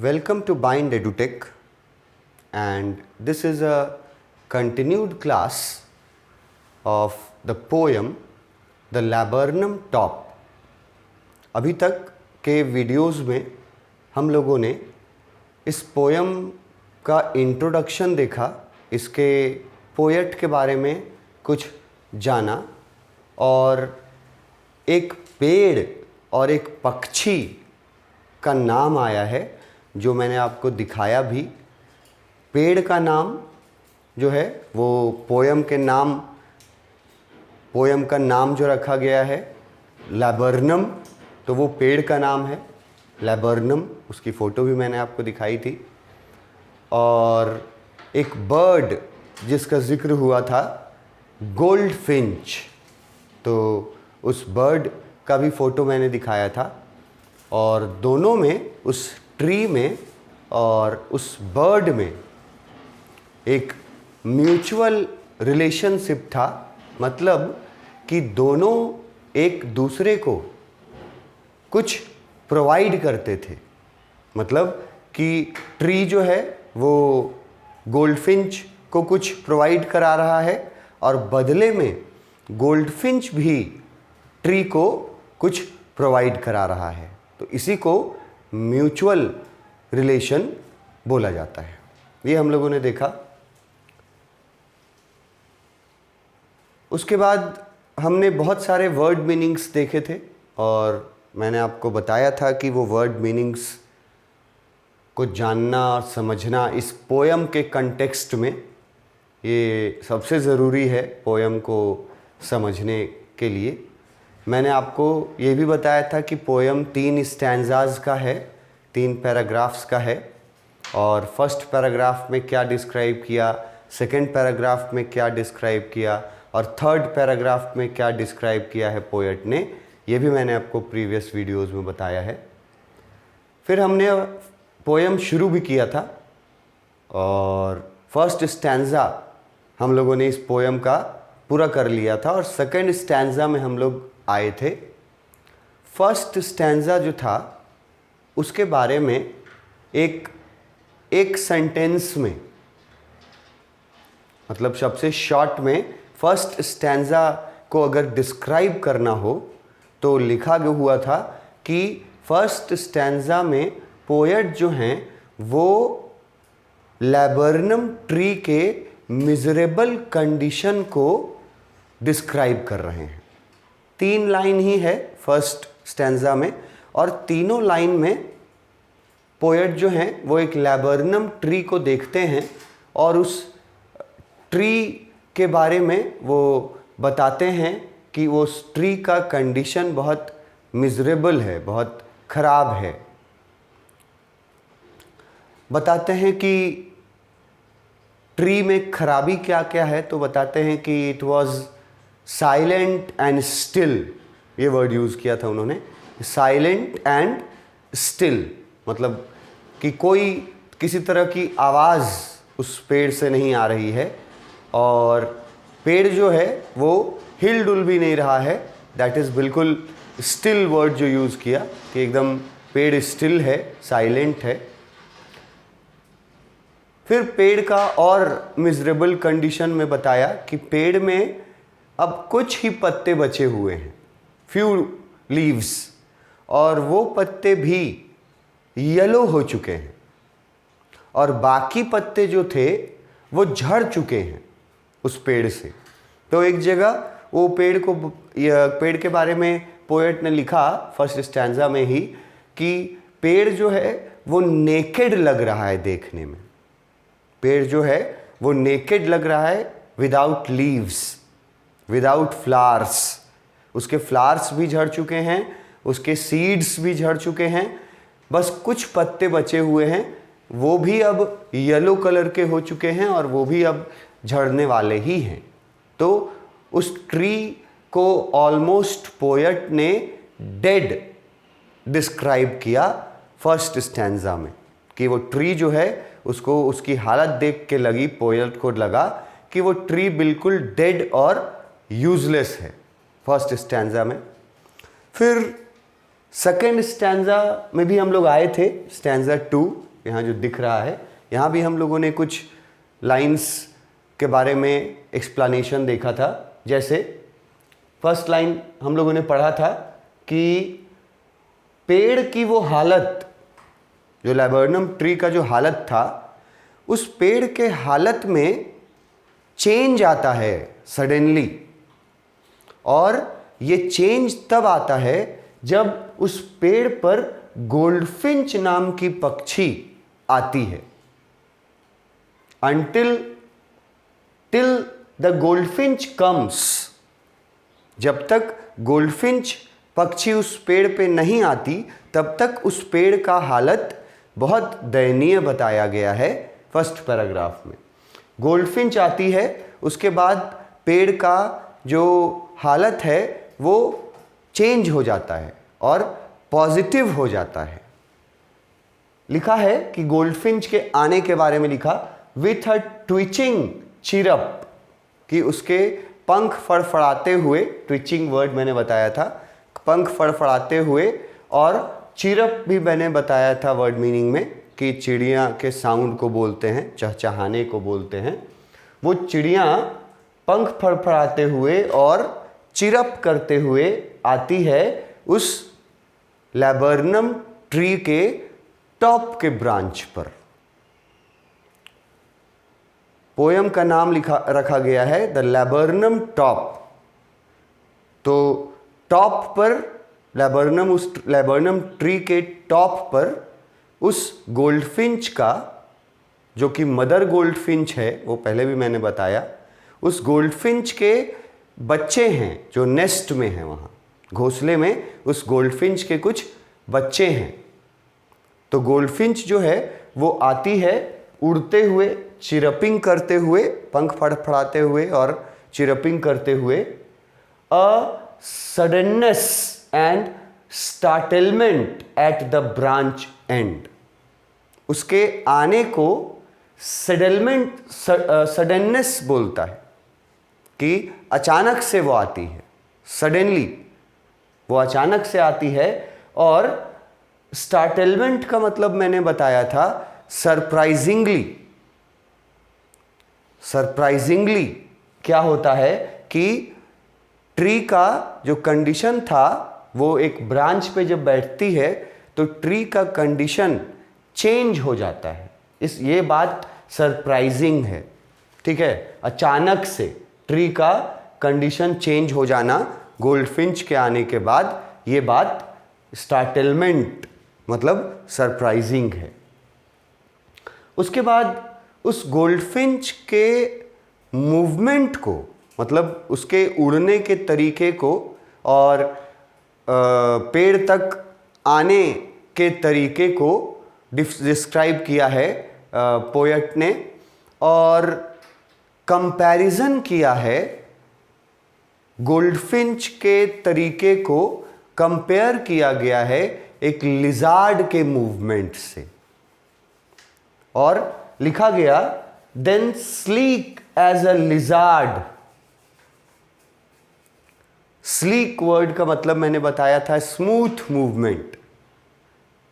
Welcome to Bind EduTech, and this is a continued class of the poem The Laburnum Top. अभी तक के videos में हम लोगों ने इस पोयम का इंट्रोडक्शन देखा, इसके पोएट के बारे में कुछ जाना और एक पेड़ और एक पक्षी का नाम आया है जो मैंने आपको दिखाया भी। पेड़ का नाम जो है वो पोयम का नाम जो रखा गया है लैबर्नम, तो वो पेड़ का नाम है लैबर्नम, उसकी फ़ोटो भी मैंने आपको दिखाई थी। और एक बर्ड जिसका ज़िक्र हुआ था गोल्ड फिंच, तो उस बर्ड का भी फ़ोटो मैंने दिखाया था। और दोनों में, उस ट्री में और उस बर्ड में एक म्यूचुअल रिलेशनशिप था, मतलब कि दोनों एक दूसरे को कुछ प्रोवाइड करते थे। मतलब कि ट्री जो है वो गोल्डफिंच को कुछ प्रोवाइड करा रहा है और बदले में गोल्डफिंच भी ट्री को कुछ प्रोवाइड करा रहा है, तो इसी को म्यूचुअल रिलेशन बोला जाता है। ये हम लोगों ने देखा। उसके बाद हमने बहुत सारे वर्ड मीनिंग्स देखे थे और मैंने आपको बताया था कि वो वर्ड मीनिंग्स को जानना और समझना इस पोयम के कंटेक्स्ट में ये सबसे ज़रूरी है पोयम को समझने के लिए। मैंने आपको ये भी बताया था कि पोयम 3 स्टैंजाज का है, 3 पैराग्राफ्स का है, और फर्स्ट पैराग्राफ में क्या डिस्क्राइब किया, सेकंड पैराग्राफ में क्या डिस्क्राइब किया और थर्ड पैराग्राफ में क्या डिस्क्राइब किया है पोएट ने, ये भी मैंने आपको प्रीवियस वीडियोस में बताया है। फिर हमने पोयम शुरू भी किया था और फर्स्ट स्टैंजा हम लोगों ने इस पोयम का पूरा कर लिया था और सेकंड स्टैंजा में हम लोग आए थे। फर्स्ट स्टैंजा जो था उसके बारे में एक सेंटेंस में, मतलब सबसे शॉर्ट में फर्स्ट स्टैंजा को अगर डिस्क्राइब करना हो तो लिखा गया हुआ था कि फर्स्ट स्टैंजा में पोएट जो हैं वो लैबर्नम ट्री के मिजरेबल कंडीशन को डिस्क्राइब कर रहे हैं। 3 लाइन ही है फर्स्ट स्टैंजा में और तीनों लाइन में पोएट जो हैं वो एक लैबर्नम ट्री को देखते हैं और उस ट्री के बारे में वो बताते हैं कि वो ट्री का कंडीशन बहुत मिजरेबल है, बहुत ख़राब है। बताते हैं कि ट्री में खराबी क्या क्या है, तो बताते हैं कि it was silent and still, ये वर्ड यूज़ किया था उन्होंने, साइलेंट एंड स्टिल, मतलब कि कोई किसी तरह की आवाज़ उस पेड़ से नहीं आ रही है और पेड़ जो है वो हिल डुल भी नहीं रहा है। दैट इज़ बिल्कुल स्टिल वर्ड जो यूज़ किया कि एकदम पेड़ स्टिल है, साइलेंट है। फिर पेड़ का और मिजरेबल कंडीशन में बताया कि पेड़ में अब कुछ ही पत्ते बचे हुए हैं, फ्यू लीव्स, और वो पत्ते भी येलो हो चुके हैं और बाकी पत्ते जो थे वो झड़ चुके हैं उस पेड़ से। तो एक जगह वो पेड़ के बारे में पोएट ने लिखा फर्स्ट स्टैंजा में ही कि पेड़ जो है वो नेकेड लग रहा है देखने में। पेड़ जो है वो नेकेड लग रहा है, विदाउट लीव्स, विदाउट फ्लावर्स। उसके फ्लावर्स भी झड़ चुके हैं, उसके सीड्स भी झड़ चुके हैं, बस कुछ पत्ते बचे हुए हैं, वो भी अब येलो कलर के हो चुके हैं और वो भी अब झड़ने वाले ही हैं। तो उस ट्री को ऑलमोस्ट पोएट ने डेड डिस्क्राइब किया फर्स्ट स्टैंजा में कि वो ट्री जो है उसको, उसकी हालत देख के लगी, पोएट को लगा कि वो ट्री बिल्कुल डेड और यूजलेस है फर्स्ट स्टैंजा में। फिर सेकेंड स्टैंजा में भी हम लोग आए थे, स्टैंजा 2, यहाँ जो दिख रहा है, यहाँ भी हम लोगों ने कुछ लाइंस के बारे में एक्सप्लेनेशन देखा था। जैसे फर्स्ट लाइन हम लोगों ने पढ़ा था कि पेड़ की वो हालत, जो लैबर्नम ट्री का जो हालत था, उस पेड़ के हालत में चेंज आता है सडनली, और ये चेंज तब आता है जब उस पेड़ पर गोल्डफिंच नाम की पक्षी आती है। टिल द गोल्डफिंच कम्स, जब तक गोल्डफिंच पक्षी उस पेड़ पे नहीं आती तब तक उस पेड़ का हालत बहुत दयनीय बताया गया है फर्स्ट पैराग्राफ में। गोल्डफिंच आती है, उसके बाद पेड़ का जो हालत है वो चेंज हो जाता है और पॉजिटिव हो जाता है। लिखा है कि गोल्डफिंच के आने के बारे में लिखा, विथ अ ट्विचिंग चिरप, कि उसके पंख फड़फड़ाते हुए, ट्विचिंग वर्ड मैंने बताया था, पंख फड़फड़ाते हुए, और चिरप भी मैंने बताया था वर्ड मीनिंग में कि चिड़िया के साउंड को बोलते हैं, चहचहाने को बोलते हैं। वो चिड़िया पंख फड़फड़ाते हुए और चिरप करते हुए आती है उस लैबर्नम ट्री के टॉप के ब्रांच पर। पोयम का नाम रखा गया है द लैबर्नम टॉप। तो टॉप पर लैबर्नम, उस लैबर्नम ट्री के टॉप पर उस गोल्डफिंच का, जो कि मदर गोल्डफिंच है, वो पहले भी मैंने बताया, उस गोल्डफिंच के बच्चे हैं जो नेस्ट में हैं, वहाँ घोंसले में उस गोल्डफिंच के कुछ बच्चे हैं। तो गोल्डफिंच जो है वो आती है उड़ते हुए, चिरपिंग करते हुए, पंख फड़फड़ाते हुए और चिरपिंग करते हुए। A suddenness and startlement at the branch and, उसके आने को सडननेस बोलता है कि अचानक से वो आती है, सडनली वो अचानक से आती है। और स्टार्टलमेंट का मतलब मैंने बताया था सरप्राइजिंगली। सरप्राइजिंगली क्या होता है कि ट्री का जो कंडीशन था, वो एक ब्रांच पे जब बैठती है तो ट्री का कंडीशन चेंज हो जाता है। ये बात सरप्राइजिंग है, ठीक है। अचानक से ट्री का कंडीशन चेंज हो जाना गोल्डफिंच के आने के बाद, ये बात स्टार्टलमेंट मतलब सरप्राइजिंग है। उसके बाद उस गोल्डफिंच के मूवमेंट को, मतलब उसके उड़ने के तरीके को और पेड़ तक आने के तरीके को डिस्क्राइब किया है पोएट ने, और कंपैरिजन किया है गोल्डफिंच के तरीके को, कंपेयर किया गया है एक लिजार्ड के मूवमेंट से। और लिखा गया, then sleek as a lizard. Sleek word का मतलब मैंने बताया था स्मूथ मूवमेंट,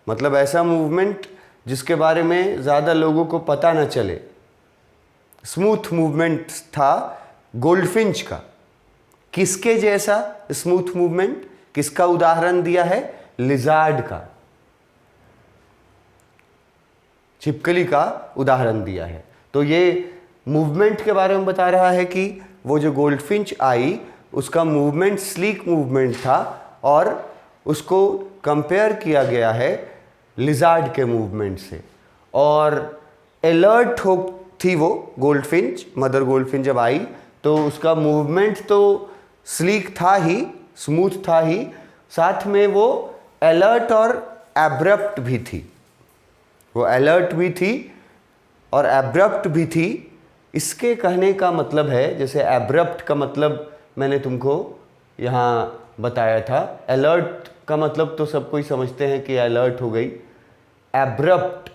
मतलब ऐसा मूवमेंट जिसके बारे में ज़्यादा लोगों को पता न चले। स्मूथ मूवमेंट था गोल्डफिंच का। किसके जैसा स्मूथ मूवमेंट, किसका उदाहरण दिया है? लिजार्ड का, छिपकली का उदाहरण दिया है। तो ये मूवमेंट के बारे में बता रहा है कि वो जो गोल्डफिंच आई उसका मूवमेंट स्लीक मूवमेंट था, और उसको कंपेयर किया गया है लिजार्ड के मूवमेंट से। और अलर्ट हो थी वो गोल्डफिंच, मदर गोल्डफिंच जब आई तो उसका मूवमेंट तो स्लीक था ही, स्मूथ था ही, साथ में वो अलर्ट और एब्रप्ट भी थी। वो अलर्ट भी थी और एब्रप्ट भी थी। इसके कहने का मतलब है, जैसे एब्रप्ट का मतलब मैंने तुमको यहाँ बताया था, अलर्ट का मतलब तो सब कोई समझते हैं कि अलर्ट हो गई। एब्रप्ट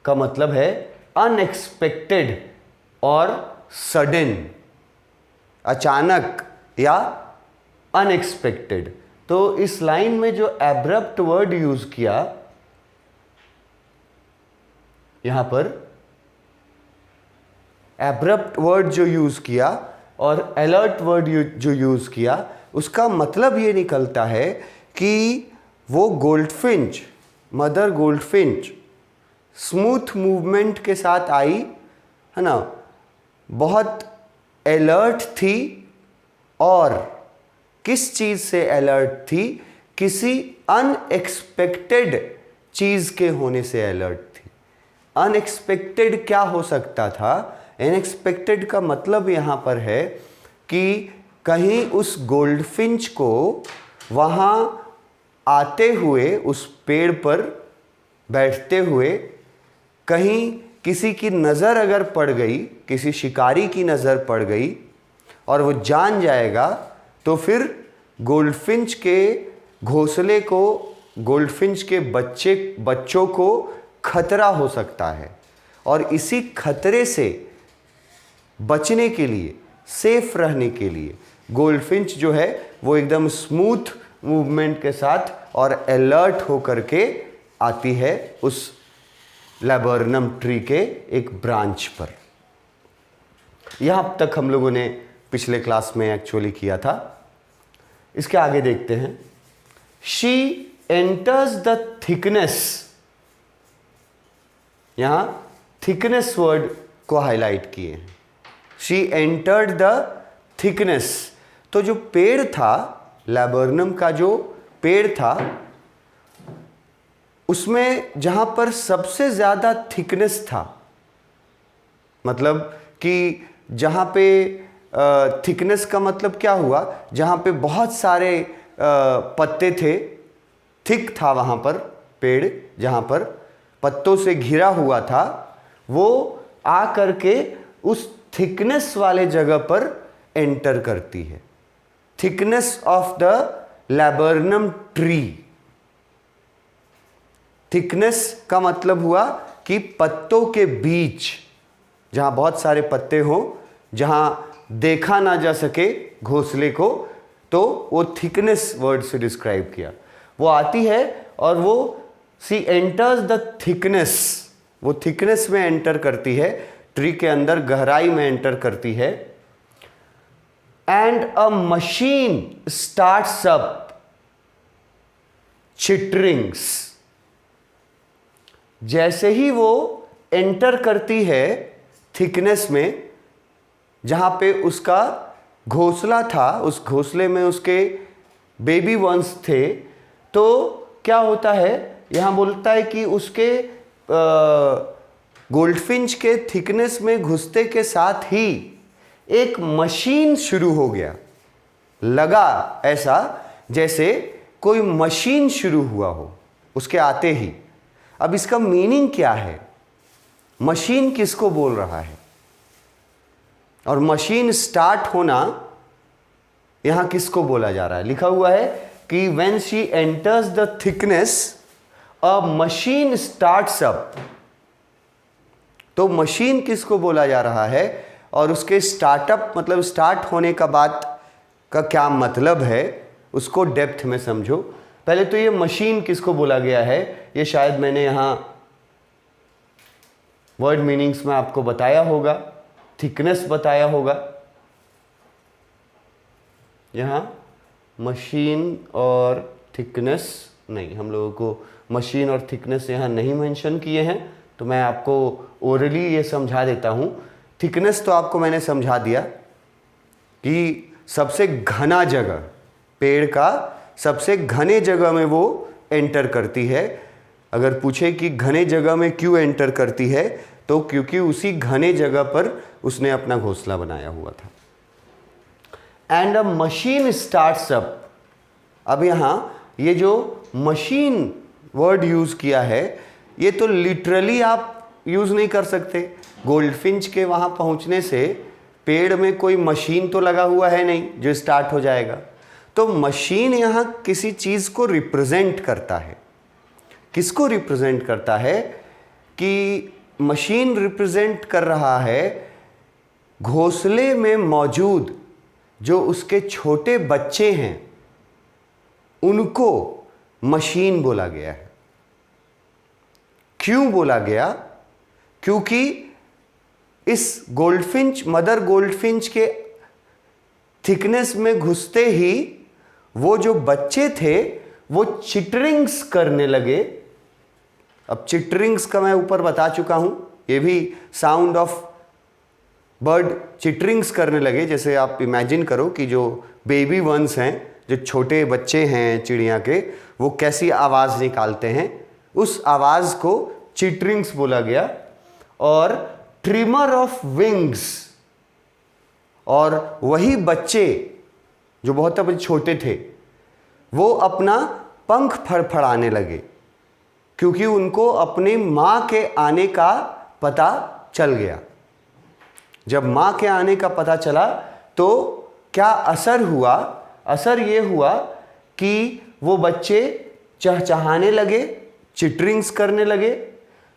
का मतलब है अनएक्सपेक्टेड और सडन, अचानक या अनएक्सपेक्टेड। तो इस लाइन में जो एब्रप्ट वर्ड यूज किया यहां पर एब्रप्ट वर्ड जो यूज किया और अलर्ट वर्ड जो यूज किया, उसका मतलब ये निकलता है कि वो goldfinch, mother goldfinch smooth movement के साथ आई, है ना, बहुत अलर्ट थी। और किस चीज़ से अलर्ट थी? किसी अनएक्सपेक्टेड चीज़ के होने से अलर्ट थी। अनएक्सपेक्टेड क्या हो सकता था? अनएक्सपेक्टेड का मतलब यहाँ पर है कि कहीं उस गोल्डफिंच को वहाँ आते हुए, उस पेड़ पर बैठते हुए कहीं किसी की नज़र अगर पड़ गई, किसी शिकारी की नज़र पड़ गई और वो जान जाएगा, तो फिर गोल्डफिंच के घोंसले को, गोल्डफिंच के बच्चों को खतरा हो सकता है। और इसी खतरे से बचने के लिए, सेफ रहने के लिए गोल्डफिंच जो है वो एकदम स्मूथ मूवमेंट के साथ और अलर्ट होकर के आती है उस लैबर्नम ट्री के एक ब्रांच पर। यहां तक हम लोगों ने पिछले क्लास में एक्चुअली किया था। इसके आगे देखते हैं। शी एंटर्स द थिकनेस, यहां थिकनेस वर्ड को हाईलाइट किए हैं। शी एंटर्ड द थिकनेस, तो जो पेड़ था, लैबर्नम का जो पेड़ था, उसमें जहां पर सबसे ज्यादा थिकनेस था, मतलब कि जहां पे थिकनेस का मतलब क्या हुआ? जहां पे बहुत सारे पत्ते थे, थिक था वहां पर पेड़, जहां पर पत्तों से घिरा हुआ था, वो आ करके उस थिकनेस वाले जगह पर एंटर करती है। Thickness of the laburnum tree. Thickness का मतलब हुआ कि पत्तों के बीच, जहां बहुत सारे पत्ते हो, जहां देखा ना जा सके घोंसले को, तो वो थिकनेस वर्ड से डिस्क्राइब किया। वो आती है और वो सी एंटर्स द थिकनेस, वो थिकनेस में एंटर करती है, ट्री के अंदर गहराई में एंटर करती है। And a machine starts up चिटरिंग्स। जैसे ही वो एंटर करती है थिकनेस में, जहां पे उसका घोंसला था, उस घोंसले में उसके बेबी वंस थे, तो क्या होता है? यहां बोलता है कि उसके गोल्डफिंच के थिकनेस में घुसते के साथ ही एक मशीन शुरू हो गया। लगा ऐसा जैसे कोई मशीन शुरू हुआ हो उसके आते ही। अब इसका मीनिंग क्या है? मशीन किसको बोल रहा है? और मशीन स्टार्ट होना यहां किसको बोला जा रहा है? लिखा हुआ है कि when she enters the thickness a machine starts up. तो मशीन किसको बोला जा रहा है और उसके स्टार्टअप मतलब स्टार्ट होने का बात का क्या मतलब है, उसको डेप्थ में समझो। पहले तो ये मशीन किसको बोला गया है, ये शायद मैंने यहां वर्ड मीनिंग्स में आपको बताया होगा, थिकनेस बताया होगा। यहां मशीन और थिकनेस नहीं, हम लोगों को मशीन और थिकनेस यहां नहीं मेंशन किए हैं, तो मैं आपको ओरली ये समझा देता हूं। थिकनेस तो आपको मैंने समझा दिया कि सबसे घना जगह, पेड़ का सबसे घने जगह में वो एंटर करती है। अगर पूछे कि घने जगह में क्यों एंटर करती है, तो क्योंकि उसी घने जगह पर उसने अपना घोंसला बनाया हुआ था। And a machine starts up. अब यहां ये जो मशीन वर्ड यूज किया है, ये तो लिटरली आप यूज नहीं कर सकते। गोल्डफिंच के वहां पहुंचने से पेड़ में कोई मशीन तो लगा हुआ है नहीं जो स्टार्ट हो जाएगा। तो मशीन यहां किसी चीज को रिप्रेजेंट करता है। किसको रिप्रेजेंट करता है? कि मशीन रिप्रेजेंट कर रहा है घोंसले में मौजूद जो उसके छोटे बच्चे हैं, उनको मशीन बोला गया है। क्यों बोला गया? क्योंकि इस गोल्डफिंच, मदर गोल्डफिंच के थिकनेस में घुसते ही वो जो बच्चे थे वो चिटरिंग्स करने लगे। अब चिटरिंग्स का मैं ऊपर बता चुका हूं, ये भी साउंड ऑफ बर्ड चिटरिंग्स करने लगे। जैसे आप इमेजिन करो कि जो बेबी वंस हैं, जो छोटे बच्चे हैं चिड़िया के, वो कैसी आवाज़ निकालते हैं, उस आवाज़ को चिटरिंग्स बोला गया। और ट्रिमर ऑफ विंग्स, और वही बच्चे जो बहुत अब छोटे थे वो अपना पंख फड़फड़ाने लगे, क्योंकि उनको अपनी माँ के आने का पता चल गया। जब माँ के आने का पता चला तो क्या असर हुआ? असर ये हुआ कि वो बच्चे चहचहाने लगे, चिटरिंग्स करने लगे।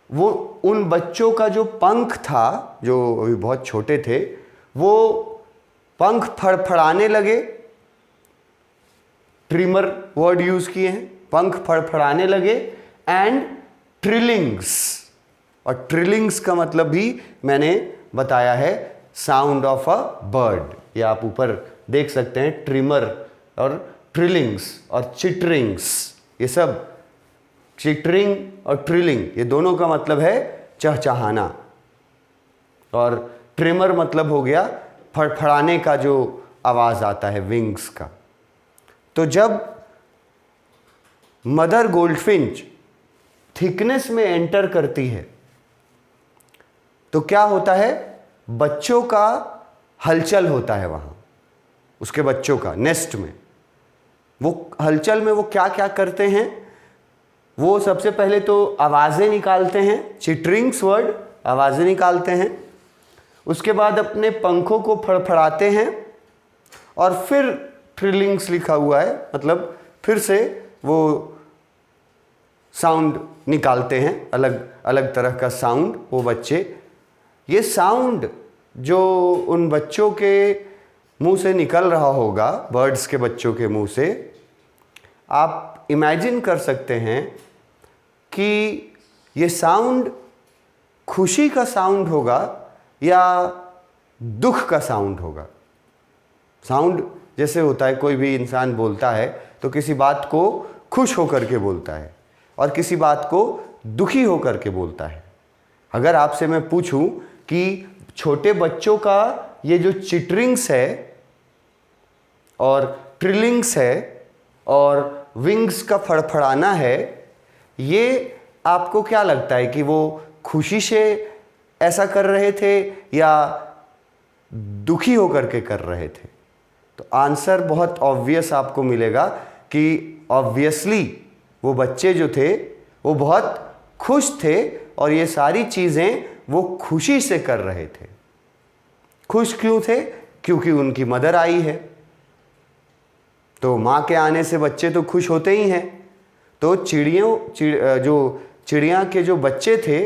वो उन बच्चों का जो पंख था, जो अभी बहुत छोटे थे, वो पंख फड़फड़ाने लगे। ट्रिमर वर्ड यूज किए हैं, पंख फड़फड़ाने लगे। एंड ट्रिलिंग्स, और ट्रिलिंग्स का मतलब भी मैंने बताया है, साउंड ऑफ अ बर्ड। ये आप ऊपर देख सकते हैं, ट्रिमर और ट्रिलिंग्स और चिटरिंग्स, ये सब चिटरिंग और ट्रिलिंग, ये दोनों का मतलब है चहचहाना। और ट्रिमर मतलब हो गया फड़फड़ाने का जो आवाज आता है विंग्स का। तो जब मदर गोल्डफिंच थिकनेस में एंटर करती है तो क्या होता है? बच्चों का हलचल होता है वहां, उसके बच्चों का नेस्ट में। वो हलचल में वो क्या क्या करते हैं? वो सबसे पहले तो आवाजें निकालते हैं, चिटरिंग्स वर्ड, आवाजें निकालते हैं। उसके बाद अपने पंखों को फड़फड़ाते हैं, और फिर ट्रिलिंग्स लिखा हुआ है, मतलब फिर से वो साउंड निकालते हैं, अलग अलग तरह का साउंड वो बच्चे। ये साउंड जो उन बच्चों के मुंह से निकल रहा होगा, बर्ड्स के बच्चों के मुंह से, आप इमेजिन कर सकते हैं कि ये साउंड खुशी का साउंड होगा या दुख का साउंड होगा। साउंड जैसे होता है, कोई भी इंसान बोलता है तो किसी बात को खुश होकर के बोलता है और किसी बात को दुखी होकर के बोलता है। अगर आपसे मैं पूछूं कि छोटे बच्चों का ये जो चिटरिंग्स है और ट्रिलिंग्स है और विंग्स का फड़फड़ाना है, ये आपको क्या लगता है कि वो खुशी से ऐसा कर रहे थे या दुखी होकर के कर रहे थे? तो आंसर बहुत ऑब्वियस आपको मिलेगा कि ऑब्वियसली वो बच्चे जो थे वो बहुत खुश थे और ये सारी चीज़ें वो खुशी से कर रहे थे। खुश क्यों थे? क्योंकि उनकी मदर आई है। तो माँ के आने से बच्चे तो खुश होते ही हैं। तो चिड़िया के जो बच्चे थे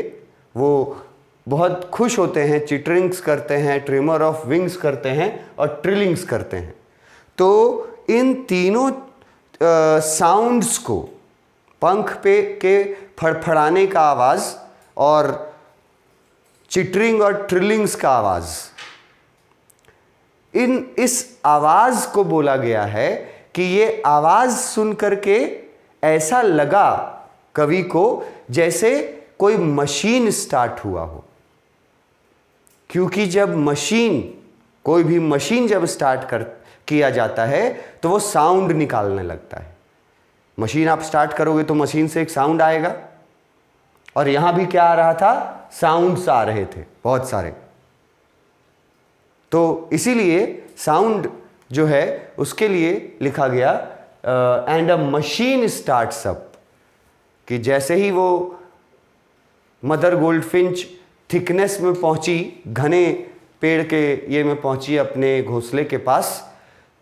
वो बहुत खुश होते हैं, चिटरिंग्स करते हैं, ट्रिमर ऑफ विंग्स करते हैं और ट्रिलिंग्स करते हैं। तो इन तीनों साउंड्स को, पंख पे के फड़फड़ाने का आवाज़ और चिटरिंग और ट्रिलिंग्स का आवाज़, इस आवाज़ को बोला गया है कि ये आवाज़ सुन करके ऐसा लगा कवि को जैसे कोई मशीन स्टार्ट हुआ हो। क्योंकि जब कोई भी मशीन जब स्टार्ट किया जाता है तो वो साउंड निकालने लगता है। मशीन आप स्टार्ट करोगे तो मशीन से एक साउंड आएगा, और यहां भी क्या आ रहा था? साउंड्स आ रहे थे बहुत सारे। तो इसीलिए साउंड जो है उसके लिए लिखा गया and a machine starts up, कि जैसे ही वो मदर गोल्डफिंच थिकनेस में पहुंची, घने पेड़ के ये में पहुंची अपने घोंसले के पास,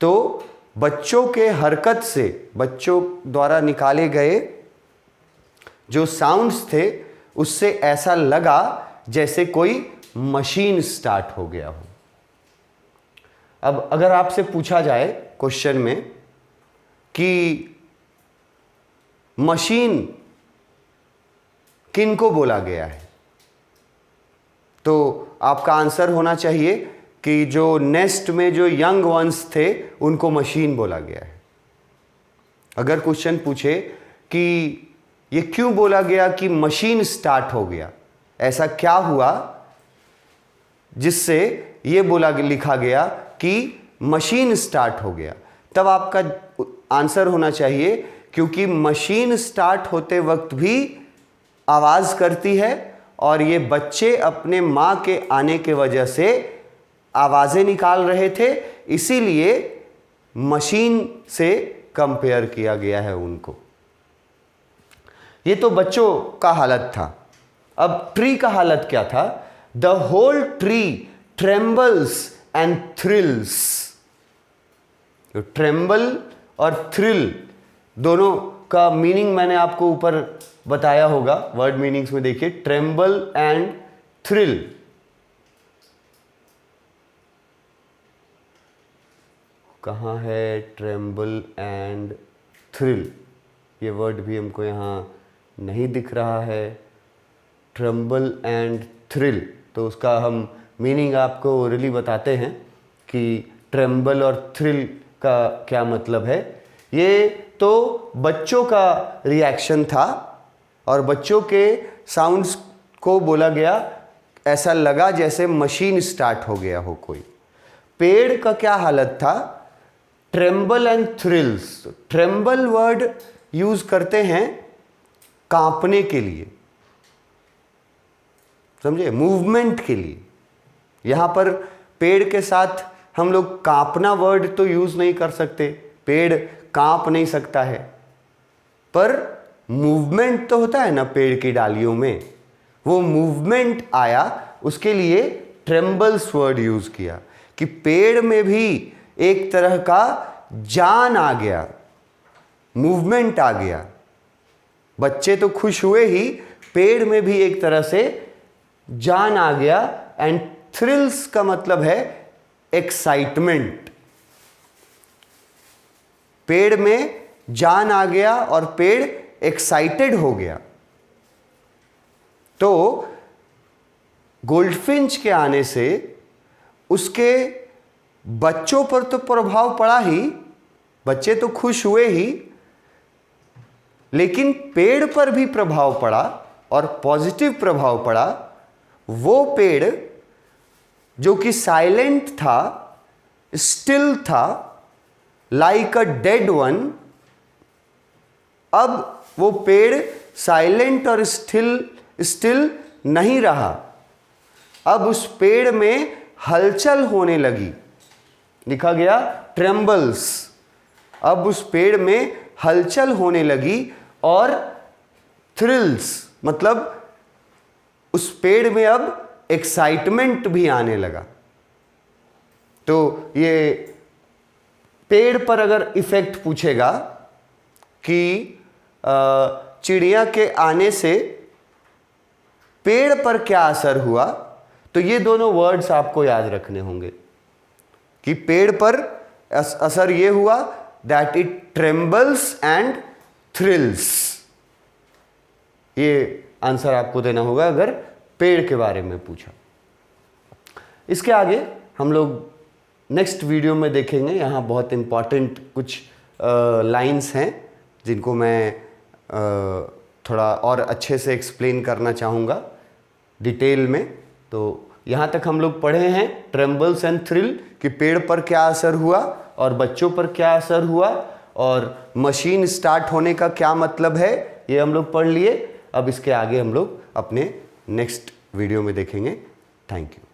तो बच्चों के हरकत से, बच्चों द्वारा निकाले गए जो साउंड्स थे उससे ऐसा लगा जैसे कोई मशीन स्टार्ट हो गया हो। अब अगर आपसे पूछा जाए क्वेश्चन में कि मशीन किनको बोला गया है, तो आपका आंसर होना चाहिए कि जो नेस्ट में जो यंग वंस थे उनको मशीन बोला गया है। अगर क्वेश्चन पूछे कि ये क्यों बोला गया कि मशीन स्टार्ट हो गया, ऐसा क्या हुआ जिससे ये लिखा गया कि मशीन स्टार्ट हो गया, तब आपका आंसर होना चाहिए क्योंकि मशीन स्टार्ट होते वक्त भी आवाज़ करती है और ये बच्चे अपने माँ के आने के वजह से आवाज़ें निकाल रहे थे, इसीलिए मशीन से कंपेयर किया गया है उनको। ये तो बच्चों का हालत था। अब ट्री का हालत क्या था? The whole tree trembles and thrills. Tremble और थ्रिल दोनों का मीनिंग मैंने आपको ऊपर बताया होगा, वर्ड मीनिंग्स में देखिए, ट्रेम्बल एंड थ्रिल। कहाँ है ट्रेम्बल एंड थ्रिल? ये वर्ड भी हमको यहाँ नहीं दिख रहा है। ट्रेम्बल एंड थ्रिल, तो उसका हम मीनिंग आपको ओरली बताते हैं कि ट्रेम्बल और थ्रिल का क्या मतलब है। ये तो बच्चों का रिएक्शन था और बच्चों के साउंड्स को बोला गया, ऐसा लगा जैसे मशीन स्टार्ट हो गया हो कोई। पेड़ का क्या हालत था? Tremble and thrills. Tremble word use करते हैं कांपने के लिए, समझे, मूवमेंट के लिए। यहां पर पेड़ के साथ हम लोग कांपना वर्ड तो यूज नहीं कर सकते, पेड़ कांप नहीं सकता है, पर मूवमेंट तो होता है ना पेड़ की डालियों में, वो मूवमेंट आया, उसके लिए ट्रेम्बल्स वर्ड यूज किया कि पेड़ में भी एक तरह का जान आ गया, मूवमेंट आ गया। बच्चे तो खुश हुए ही, पेड़ में भी एक तरह से जान आ गया। एंड थ्रिल्स का मतलब है एक्साइटमेंट। पेड़ में जान आ गया और पेड़ एक्साइटेड हो गया। तो गोल्डफिंच के आने से उसके बच्चों पर तो प्रभाव पड़ा ही, बच्चे तो खुश हुए ही, लेकिन पेड़ पर भी प्रभाव पड़ा और पॉजिटिव प्रभाव पड़ा। वो पेड़ जो कि साइलेंट था, स्टिल था, लाइक अ डेड वन, अब वो पेड़ साइलेंट और स्टिल नहीं रहा। अब उस पेड़ में हलचल होने लगी, लिखा गया ट्रेम्बल्स। अब उस पेड़ में हलचल होने लगी और थ्रिल्स मतलब उस पेड़ में अब एक्साइटमेंट भी आने लगा। तो ये पेड़ पर अगर इफेक्ट पूछेगा कि चिड़िया के आने से पेड़ पर क्या असर हुआ, तो ये दोनों वर्ड्स आपको याद रखने होंगे कि पेड़ पर असर ये हुआ that it trembles and thrills. ये आंसर आपको देना होगा अगर पेड़ के बारे में पूछा। इसके आगे हम लोग नेक्स्ट वीडियो में देखेंगे। यहाँ बहुत इम्पॉर्टेंट कुछ लाइंस हैं जिनको मैं थोड़ा और अच्छे से एक्सप्लेन करना चाहूँगा डिटेल में। तो यहाँ तक हम लोग पढ़े हैं ट्रेम्बल्स एंड थ्रिल कि पेड़ पर क्या असर हुआ और बच्चों पर क्या असर हुआ और मशीन स्टार्ट होने का क्या मतलब है, ये हम लोग पढ़ लिए। अब इसके आगे हम लोग अपने नेक्स्ट वीडियो में देखेंगे। Thank you.